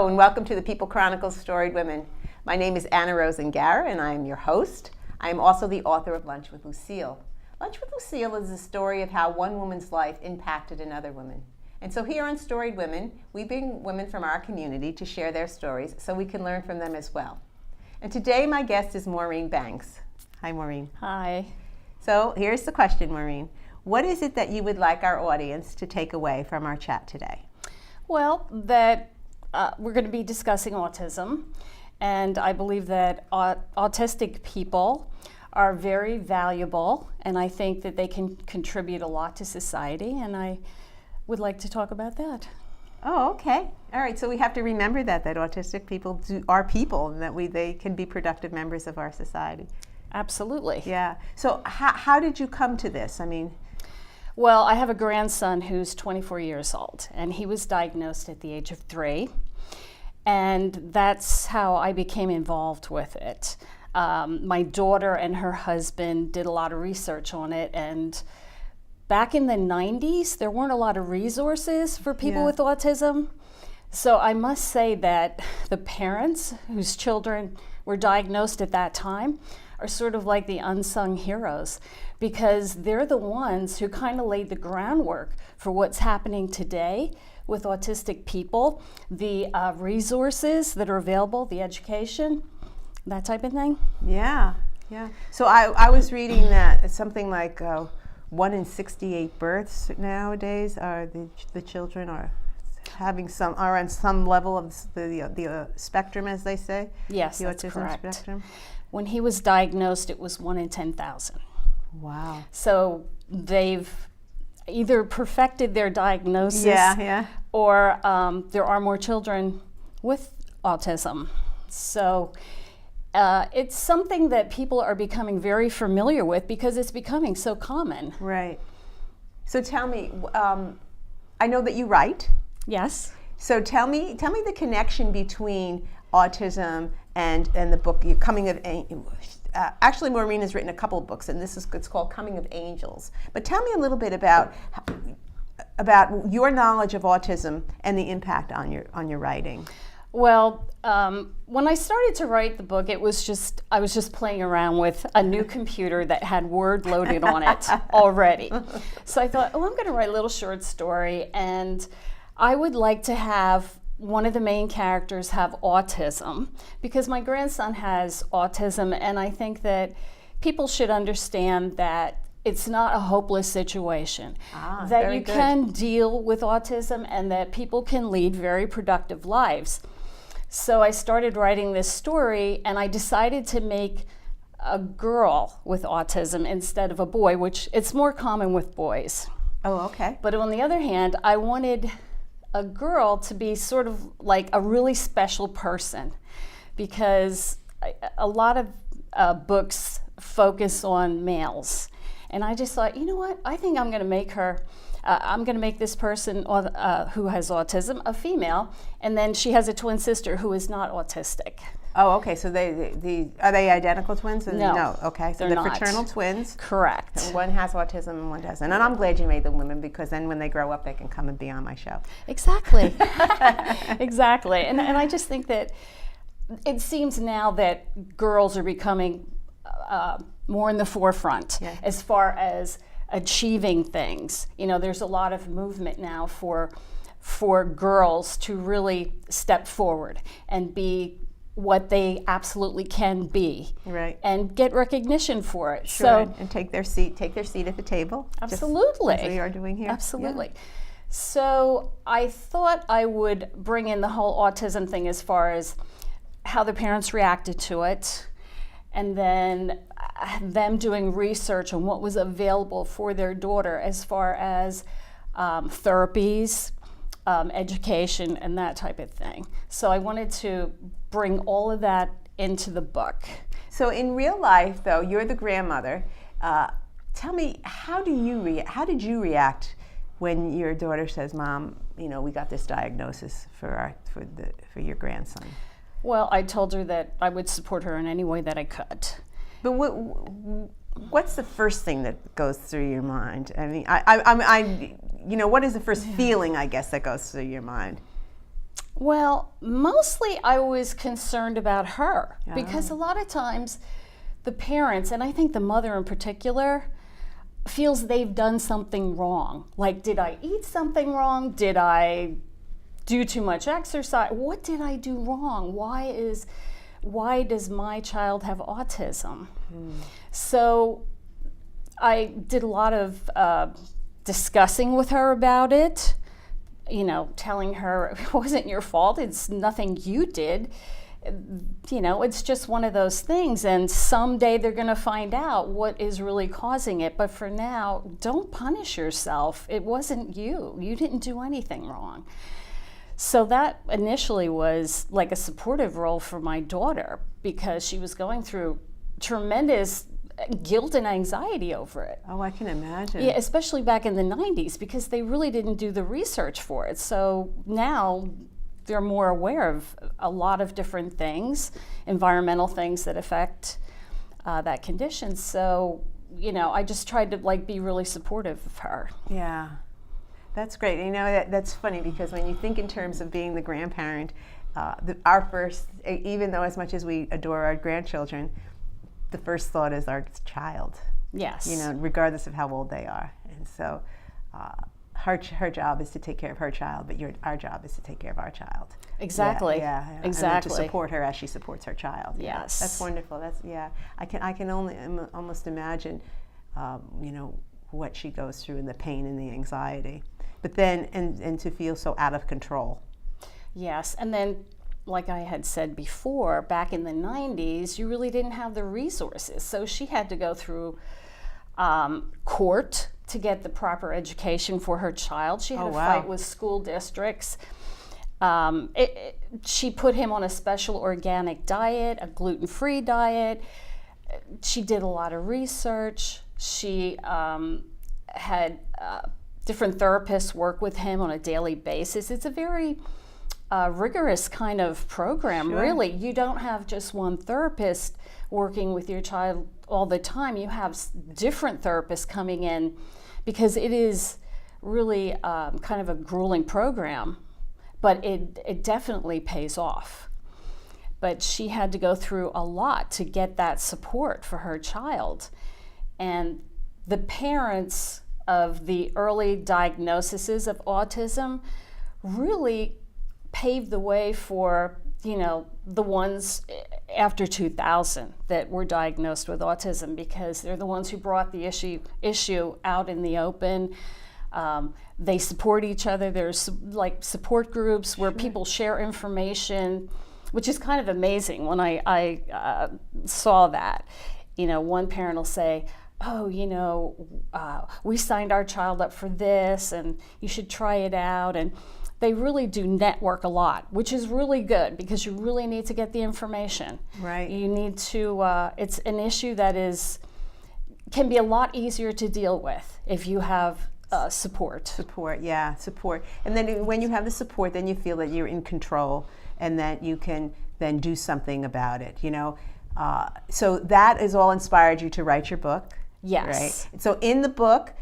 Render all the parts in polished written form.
Hello, and welcome to the People Chronicles Storied Women. My name is Anna Rose Ingarra, and I am your host. I am also the author of Lunch with Lucille. Lunch with Lucille is the story of how one woman's life impacted another woman. And so here on Storied Women, we bring women from our community to share their stories so we can learn from them as well. And today my guest is Maureen Banks. Hi, Maureen. Hi. So here's the question, Maureen. What is it that you would like our audience to take away from our chat today? Well, that we're going to be discussing autism, and I believe that autistic people are very valuable, and I think that they can contribute a lot to society, and I would like to talk about that. Oh, okay. All right, so we have to remember that autistic people are people, and that they can be productive members of our society. Absolutely. Yeah. So how did you come to this? Well, I have a grandson who's 24 years old, and he was diagnosed at the age of 3, and that's how I became involved with it. My daughter and her husband did a lot of research on it, and back in the 90s, there weren't a lot of resources for people with autism. So I must say that the parents whose children were diagnosed at that time are sort of like the unsung heroes, because they're the ones who kind of laid the groundwork for what's happening today with autistic people, the resources that are available, the education, that type of thing. Yeah. So I was reading that something like 1 in 68 births nowadays are the children are on some level of the spectrum, as they say. Yes, the that's autism correct. Spectrum. When he was diagnosed, it was 1 in 10,000. Wow. So they've either perfected their diagnosis, or there are more children with autism. So it's something that people are becoming very familiar with because it's becoming so common. Right. So tell me, I know that you write. Yes. So tell me the connection between autism and the book Coming of actually, Maureen has written a couple of books, and it's called Coming of Angels. But tell me a little bit about your knowledge of autism and the impact on your writing. Well, when I started to write the book, I was just playing around with a new computer that had Word loaded on it already. So I thought, I'm going to write a little short story, and I would like to have one of the main characters have autism, because my grandson has autism, and I think that people should understand that it's not a hopeless situation, that you can deal with autism, and that people can lead very productive lives. So I started writing this story, and I decided to make a girl with autism instead of a boy, which it's more common with boys. Oh, okay. But on the other hand, I wanted a girl to be sort of like a really special person, because a lot of books focus on males. And I just thought, you know what, I think I'm going to make her, I'm going to make this person who has autism a female, and then she has a twin sister who is not autistic. Oh, okay. So are they identical twins? No. Okay. So they're they're not. fraternal twins. Correct. And one has autism and one doesn't. And I'm glad you made them women, because then when they grow up, they can come and be on my show. Exactly. Exactly. And I just think that it seems now that girls are becoming more in the forefront as far as achieving things. You know, there's a lot of movement now for girls to really step forward and be what they absolutely can be, right, and get recognition for it. Sure. And take their seat at the table. Absolutely. Just as we are doing here. Absolutely. Yeah. So I thought I would bring in the whole autism thing as far as how the parents reacted to it, and then them doing research on what was available for their daughter as far as therapies, education, and that type of thing. So I wanted to bring all of that into the book. So in real life, though, you're the grandmother. Tell me, how did you react when your daughter says, "Mom, we got this diagnosis for your grandson"? Well, I told her that I would support her in any way that I could. But what's the first thing that goes through your mind? I mean, what is the first feeling, I guess, that goes through your mind? Well, mostly I was concerned about her because a lot of times the parents, and I think the mother in particular, feels they've done something wrong. Like, did I eat something wrong? Did I do too much exercise? What did I do wrong? Why does my child have autism? So I did a lot of discussing with her about it, telling her it wasn't your fault, it's nothing you did. It's just one of those things, and someday they're going to find out what is really causing it. But for now, don't punish yourself. It wasn't you. You didn't do anything wrong. So that initially was like a supportive role for my daughter because she was going through tremendous guilt and anxiety over it. Oh, I can imagine. Yeah, especially back in the 90s because they really didn't do the research for it. So now they're more aware of a lot of different things, environmental things that affect that condition. So, I just tried to be really supportive of her. Yeah, that's great. That's funny because when you think in terms of being the grandparent, our first, even though as much as we adore our grandchildren, the first thought is our child. Yes. Regardless of how old they are. And so her job is to take care of her child, but our job is to take care of our child. Exactly. Yeah. Exactly. And to support her as she supports her child. Yes. That's wonderful. I can only almost imagine, what she goes through and the pain and the anxiety. But then, and to feel so out of control. Yes. And then, like I had said before, back in the 90s, you really didn't have the resources. So she had to go through court to get the proper education for her child. She had to fight with school districts. She put him on a special organic diet, a gluten-free diet. She did a lot of research. She had different therapists work with him on a daily basis. It's a very rigorous kind of program, really. You don't have just one therapist working with your child all the time. You have different therapists coming in because it is really kind of a grueling program, but it definitely pays off. But she had to go through a lot to get that support for her child. And the parents of the early diagnoses of autism really paved the way for, the ones after 2000 that were diagnosed with autism because they're the ones who brought the issue out in the open. They support each other. There's support groups where people share information, which is kind of amazing when I saw that. One parent will say, we signed our child up for this and you should try it out. And they really do network a lot, which is really good because you really need to get the information. Right. You need to, it's an issue that can be a lot easier to deal with if you have support. Support. And then when you have the support, then you feel that you're in control and that you can then do something about it, So that has all inspired you to write your book. Yes. Right. So in the book,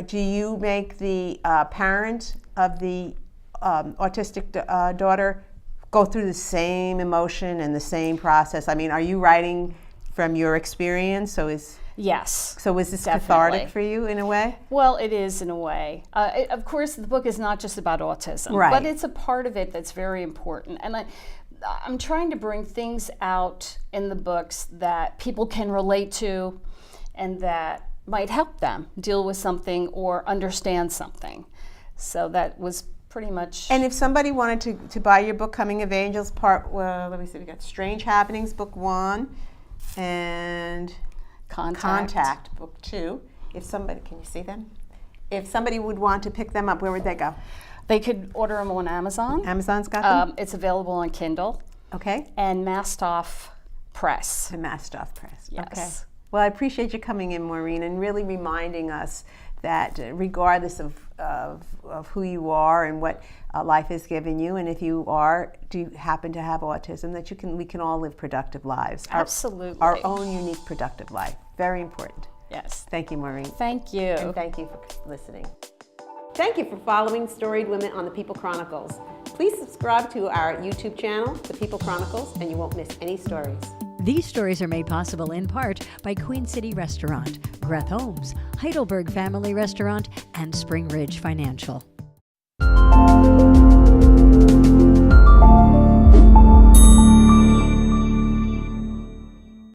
do you make the parent of the autistic daughter go through the same emotion and the same process? I mean, are you writing from your experience? Yes. So was this definitely cathartic for you in a way? Well, it is in a way. Of course, the book is not just about autism, right, but it's a part of it that's very important. And I'm trying to bring things out in the books that people can relate to and that might help them deal with something or understand something. So that was pretty much. And if somebody wanted to buy your book, Coming of Angels, let me see, we got Strange Happenings, Book 1, and Contact, Book 2. If somebody, can you see them? If somebody would want to pick them up, where would they go? They could order them on Amazon. Amazon's got them? It's available on Kindle. Okay. And Mastoff Press. The Mastoff Press. Yes. Okay. Well, I appreciate you coming in, Maureen, and really reminding us that regardless of who you are and what life has given you, and if you do happen to have autism, that we can all live productive lives. Absolutely. Our own unique productive life. Very important. Yes. Thank you, Maureen. Thank you. And thank you for listening. Thank you for following Storied Women on the People Chronicles. Please subscribe to our YouTube channel, The People Chronicles, and you won't miss any stories. These stories are made possible in part by Queen City Restaurant, Greth Homes, Heidelberg Family Restaurant, and Spring Ridge Financial.